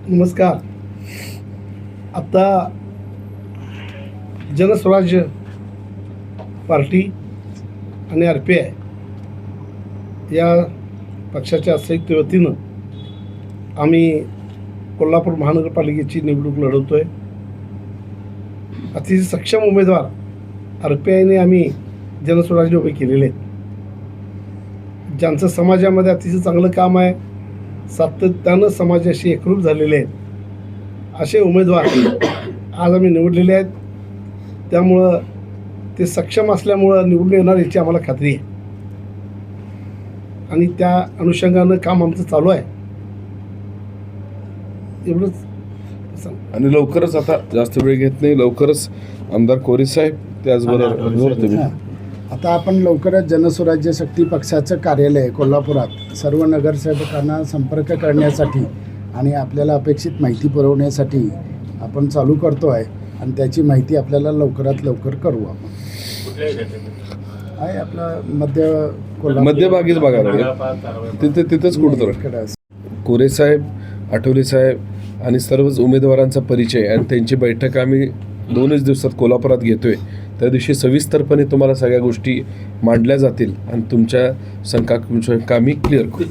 नमस्कार. आता जनस्वराज्य पार्टी आणि RPI या पक्षाच्या संयुक्त वतीनं आम्ही कोल्हापूर महानगरपालिकेची निवडणूक लढवतो आहे. अतिशय सक्षम उमेदवार RPIने आम्ही जनस्वराज्य उभे केलेले आहेत, ज्यांचं समाजामध्ये अतिशय चांगलं काम आहे, सातत्यानं समाजाशी एकरूप झालेले आहेत, असे उमेदवार आज आम्ही निवडलेले आहेत. त्यामुळं ते सक्षम असल्यामुळं निवडून येणार याची आम्हाला खात्री आहे आणि त्या अनुषंगानं काम आमचं चालू आहे. एवढंच. आणि लवकरच, आता जास्त वेळ घेत नाही, लवकरच आमदार कोरे साहेब त्याचबरोबर आता आपण लवकरच जनस्वराज्य शक्ती पक्षाचं कार्यालय कोल्हापुरात सर्व नगरसेवकांना संपर्क करण्यासाठी आणि आपल्याला अपेक्षित माहिती पुरवण्यासाठी आपण चालू करतो आहे आणि त्याची माहिती आपल्याला लवकरात लवकर करू. आपण आहे आपला मध्यभागीच बघायला तिथेच कुठं कोरे साहेब, आठवले साहेब आणि सर्वच उमेदवारांचा परिचय आणि त्यांची बैठक आम्ही 2च दिवसात कोल्हापुरात घेतोय. त्या दिवशी सविस्तरपणे तुम्हाला सगळ्या गोष्टी मांडल्या जातील आणि तुमच्या शंका मी क्लिअर करू.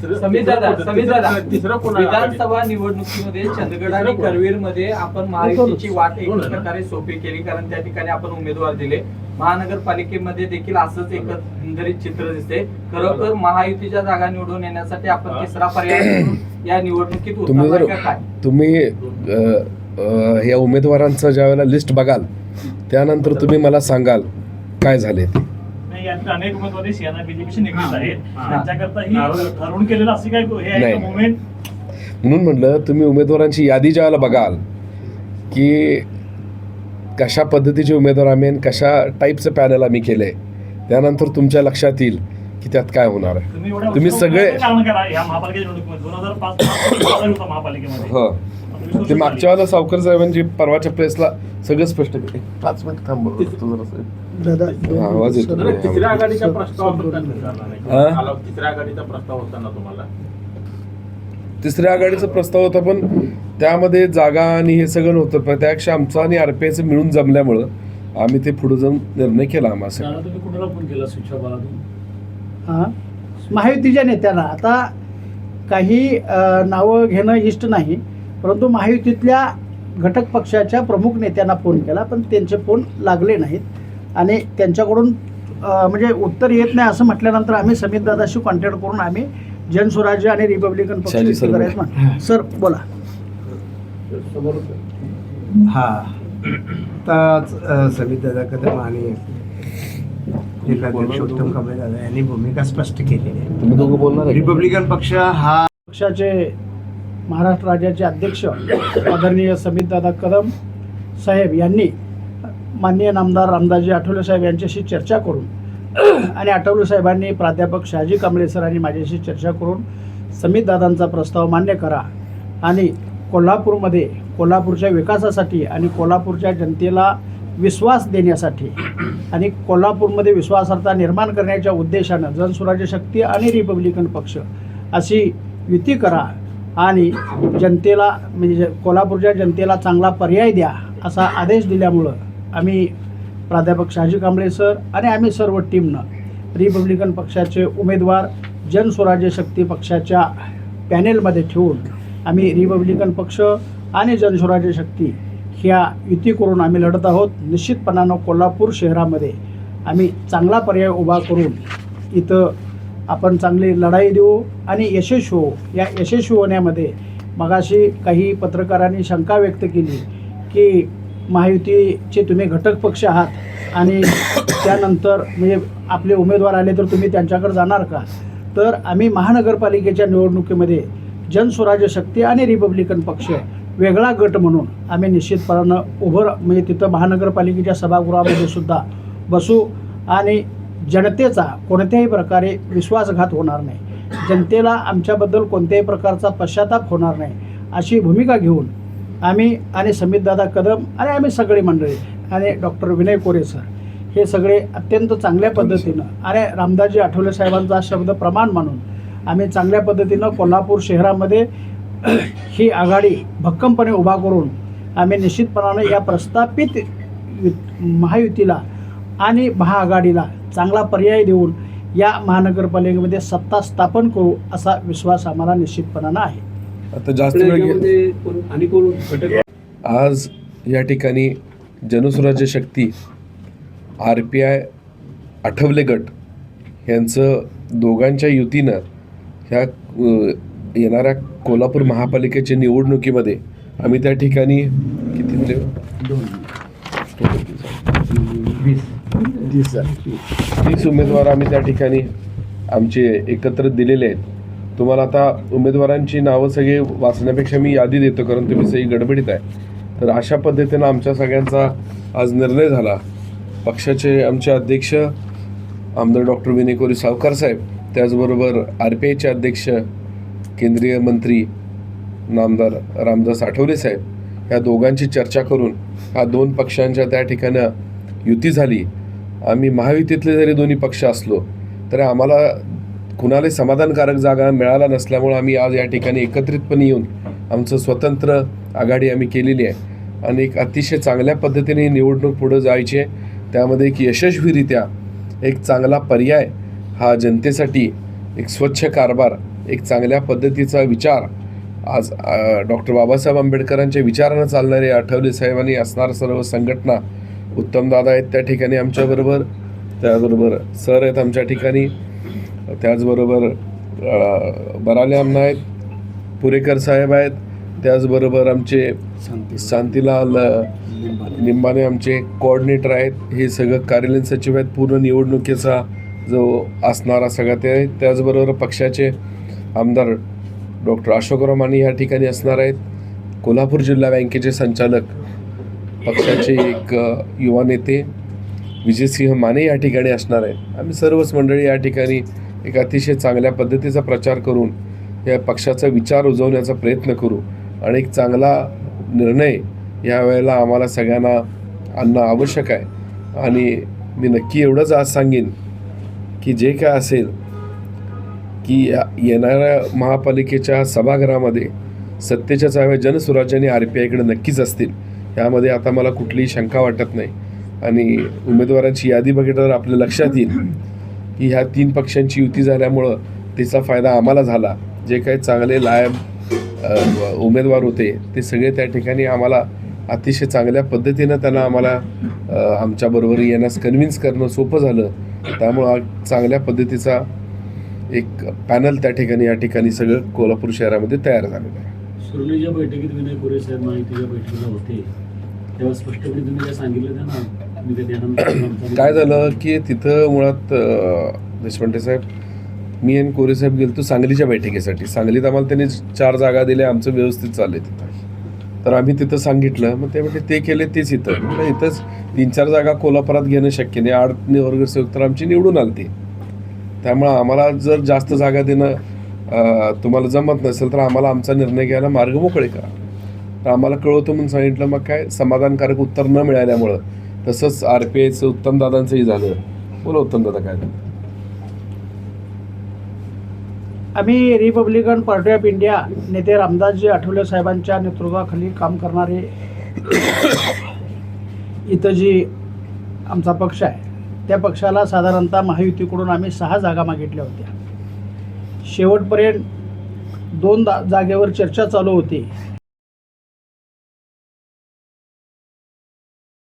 विधानसभा निवडणुकीमध्ये चंदगड आणि करवीरमध्ये आपण महायुतीची वाट एक प्रकारे सोपी केली, कारण त्या ठिकाणी आपण उमेदवार दिले. महानगरपालिकेमध्ये देखील असंच एकंदरीत चित्र दिसते. खरोखर महायुतीच्या जागा निवडून येण्यासाठी आपण तिसरा पर्याय या निवडणुकीत उतरणार काय? तुम्ही या उमेदवारांचं ज्या वेळेला लिस्ट बघाल त्यानंतर तुम्ही मला सांगाल काय झाले ते. अनेक उमेदवारी सेना बीजेपीशी निगडीत आहेत, त्यांच्याकरता ही ठरवून केलेलं असं काय हे मुवमेंट. म्हणून म्हटलं तुम्ही उमेदवारांची यादी ज्यावेळेला बघाल की कशा पद्धतीचे उमेदवार आम्ही आणि कशा टाईपचं पॅनल आम्ही केलंय, त्यानंतर तुमच्या लक्षात येईल की त्यात काय होणार आहे. तुम्ही सगळे हो ते मागच्या वेळेला सावकर साहेबांची परवाच्या प्रेसला सगळं स्पष्ट केलं. 5 मिनिट थांबव आवाज येतो. तिसऱ्या आघाडीचा प्रस्ताव होता ना तुम्हाला? तिसऱ्या आघाडीचा प्रस्ताव होता, पण त्यामध्ये जागा आणि हे सगळं नव्हतं. पण त्यापेक्षा आमचं आणि RPIचं मिळून जमल्यामुळं आम्ही ते पुढे जाऊन निर्णय केला. आम्हाला तुम्ही कुणाला फोन केला स्विच महायुतीच्या नेत्यांना आता काही नावं घेणं इष्ट नाही, परंतु महायुतीतल्या घटक पक्षाच्या प्रमुख नेत्यांना फोन केला, पण त्यांचे फोन लागले नाहीत आणि त्यांच्याकडून म्हणजे उत्तर येत नाही असं म्हटल्यानंतर आम्ही समितदादाशी कॉन्टॅक्ट करून आम्ही जनस्वराज्य आणि रिपब्लिकन पक्ष करायचं. सर बोला. आता समितदादा कदम आणि जिल्हाध्यक्ष उत्तम कांबळे दादा यांनी भूमिका स्पष्ट केलेली आहे. तुम्ही दोघं बोलणार? रिपब्लिकन पक्ष हा पक्षाचे महाराष्ट्र राज्याचे अध्यक्ष आदरणीय समितदादा कदम साहेब यांनी माननीय नामदार रामदासजी आठवले साहेब यांच्याशी चर्चा करून आणि आठवले साहेबांनी प्राध्यापक शहाजी कांबळे सर आणि माझ्याशी चर्चा करून समितदादांचा प्रस्ताव मान्य करा आणि कोल्हापूरमध्ये कोल्हापूरच्या विकासासाठी आणि कोल्हापूरच्या जनतेला विश्वास देण्यासाठी आणि कोल्हापूरमध्ये विश्वासार्हता निर्माण करण्याच्या उद्देशानं जनस्वराज्य शक्ती आणि रिपब्लिकन पक्ष अशी युती करा आणि जनतेला म्हणजे कोल्हापूरच्या जनतेला चांगला पर्याय द्या असा आदेश दिल्यामुळं आम्ही प्राध्यापक शहाजी कांबळे सर आणि आम्ही सर्व टीमनं रिपब्लिकन पक्षाचे उमेदवार जनस्वराज्य शक्ती पक्षाच्या पॅनेलमध्ये ठेवून आम्ही रिपब्लिकन पक्ष आणि जनस्वराज्य शक्ती ह्या युती करून आम्ही लढत आहोत. निश्चितपणानं कोल्हापूर शहरामध्ये आम्ही चांगला पर्याय उभा करून इथं आपण चांगली लढाई देऊ आणि यशस्वी होऊ. या यशस्वी होण्यामध्ये मगाशी काही पत्रकारांनी शंका व्यक्त केली की महायुतीचे तुम्ही घटक पक्ष आहात आणि त्यानंतर म्हणजे आपले उमेदवार आले तर तुम्ही त्यांच्याकडे जाणार का? तर आम्ही महानगरपालिकेच्या निवडणुकीमध्ये जनस्वराज्य शक्ती आणि रिपब्लिकन पक्ष वेगळा गट म्हणून आम्ही निश्चितपणानं म्हणजे तिथं महानगरपालिकेच्या सभागृहामध्ये सुद्धा बसू आणि जनतेचा कोणत्याही प्रकारे विश्वासघात होणार नाही, जनतेला आमच्याबद्दल कोणत्याही प्रकारचा पश्चाताप होणार नाही अशी भूमिका घेऊन आम्ही आणि समितदादा कदम आणि आम्ही सगळी मंडळी आणि डॉक्टर विनय कोरे सर हे सगळे अत्यंत चांगल्या पद्धतीनं आणि रामदासजी आठवले साहेबांचा शब्द प्रमाण मानून आम्ही चांगल्या पद्धतीनं कोल्हापूर शहरामध्ये ही आघाडी भक्कमपणे उभा करून आम्ही निश्चितपणाने या प्रस्थापित महायुतीला आणि महाआघाडीला चांगला पर्याय देऊन या महानगरपालिकेमध्ये सत्ता स्थापन करू असा विश्वास आम्हाला निश्चितपणानं आहे. आता जास्त वेळ आज या ठिकाणी जनसुराज्य शक्ती RPI आठवले गट यांचं दोघांच्या युतीनं ह्या येणाऱ्या कोल्हापूर महापालिकेच्या निवडणुकीमध्ये आम्ही त्या ठिकाणी किती दिले 30 उमेदवार आम्ही त्या ठिकाणी आमचे एकत्र दिलेले आहेत. तुम्हाला आता उमेदवारांची नावं सगळी वाचण्यापेक्षा मी यादी देतो, कारण तुम्ही सगळी गडबडीत आहे. तर अशा पद्धतीनं आमच्या सगळ्यांचा आज निर्णय झाला. पक्षाचे आमचे अध्यक्ष आमदार डॉक्टर विनय कोरी सावकार साहेब, त्याचबरोबर RPIचे अध्यक्ष केंद्रीय मंत्री नामदार रामदास आठवले साहेब, ह्या दोघांची चर्चा करून ह्या दोन पक्षांच्या त्या ठिकाणं युती झाली. आम्ही महायुतीतले जरी दोन्ही पक्ष असलो तरी आम्हाला कुणालाही समाधानकारक जागा मिळाला नसल्यामुळं आम्ही आज या ठिकाणी एकत्रितपणे येऊन आमचं स्वतंत्र आघाडी आम्ही केलेली आहे आणि एक अतिशय चांगल्या पद्धतीने ही निवडणूक पुढं जायची आहे. त्यामध्ये एक यशस्वीरित्या एक चांगला पर्याय हा जनतेसाठी, एक स्वच्छ कारभार, एक चांगल्या पद्धतीचा विचार, आज डॉक्टर बाबासाहेब आंबेडकरांच्या विचारानं चालणारे आठवले साहेबांनी असणार सर्व संघटना, उत्तमदादा आहेत त्या ठिकाणी आमच्याबरोबर, त्याचबरोबर सर आहेत आमच्या ठिकाणी, त्याचबरोबर बराले अण्णा आहेत, पुरेकर साहेब आहेत, त्याचबरोबर आमचे शांतीलाल निंबाने आमचे कोऑर्डिनेटर आहेत, हे सगळं कार्यालयीन सचिव आहेत, पूर्ण निवडणुकीचा जो असणारा सगळा ते आहेत. त्याचबरोबर पक्षाचे आमदार डॉक्टर अशोकराव माने या ठिकाणी असणार आहेत, कोल्हापूर जिल्हा बँकेचे संचालक पक्षाचे एक युवा नेते विजयसिंह माने या ठिकाणी असणार आहेत. आम्ही सर्वच मंडळी या ठिकाणी एक अतिशय चांगल्या पद्धतीचा प्रचार करून या पक्षाचा विचार रुजवण्याचा प्रयत्न करू आणि एक चांगला निर्णय यावेळेला आम्हाला सगळ्यांना आणणं आवश्यक आहे. आणि मी नक्की एवढंच आज सांगेन की जे काय असेल की येणाऱ्या महापालिकेच्या सभागृहामध्ये सत्तेच्या चाव्या जनसुराज्य आणि RPIकडे नक्कीच असतील, यामध्ये आता मला कुठलीही शंका वाटत नाही. आणि उमेदवारांची यादी बघितल्यावर आपल्या लक्षात येईल की ह्या 3 पक्षांची युती झाल्यामुळं त्याचा फायदा आम्हाला झाला. जे काही चांगले लायब उमेदवार होते ते सगळे त्या ठिकाणी आम्हाला अतिशय चांगल्या पद्धतीनं त्यांना आम्हाला आमच्याबरोबर येण्यास कन्व्हिन्स करणं सोपं झालं. त्यामुळं चांगल्या पद्धतीचा एक पॅनल त्या ठिकाणी या ठिकाणी सगळं कोल्हापूर शहरामध्ये तयार झालेलं आहे. सुरुवातीच्या बैठकीत विनय कोरे साहेब माहितीच्या बैठकीला होते तेव्हा स्पष्टपणे तुम्ही काय सांगितलं ना, तुम्ही ते ध्यानात काय झालं की तिथं मुळात देशपांडे साहेब, मी आणि कोरे साहेब गेलो सांगलीच्या बैठकीसाठी. सांगलीत आम्हाला त्यांनी 4 जागा दिल्या, आमचं व्यवस्थित चाललंय तिथं. तर आम्ही तिथं सांगितलं, मग ते ते केले तेच इथं. म्हणजे इथंच 3-4 जागा कोल्हापुरात घेणं शक्य नाही. 8 नगरसेवक तर आमची निवडून आलती. त्यामुळं आम्हाला जर जास्त जागा देणं तुम्हाला जमत नसेल तर आम्हाला आमचा निर्णय घ्यायला मार्ग मोकळे करा. तर आम्हाला कळवतो म्हणून सांगितलं. मग काय समाधानकारक उत्तर न मिळाल्यामुळं तसंच RPIचं उत्तमदादांचंही झालं. बोला उत्तमदादा काय झालं? आम्ही रिपब्लिकन पार्टी ऑफ इंडिया नेते रामदासजी आठवले साहेबांच्या नेतृत्वाखाली काम करणारे इथं जी आमचा पक्ष आहे त्या पक्षाला साधारणतः महायुतीकडून आम्ही 6 जागा मागितल्या होत्या. शेवटपर्यंत 2 जागेवर चर्चा चालू होती.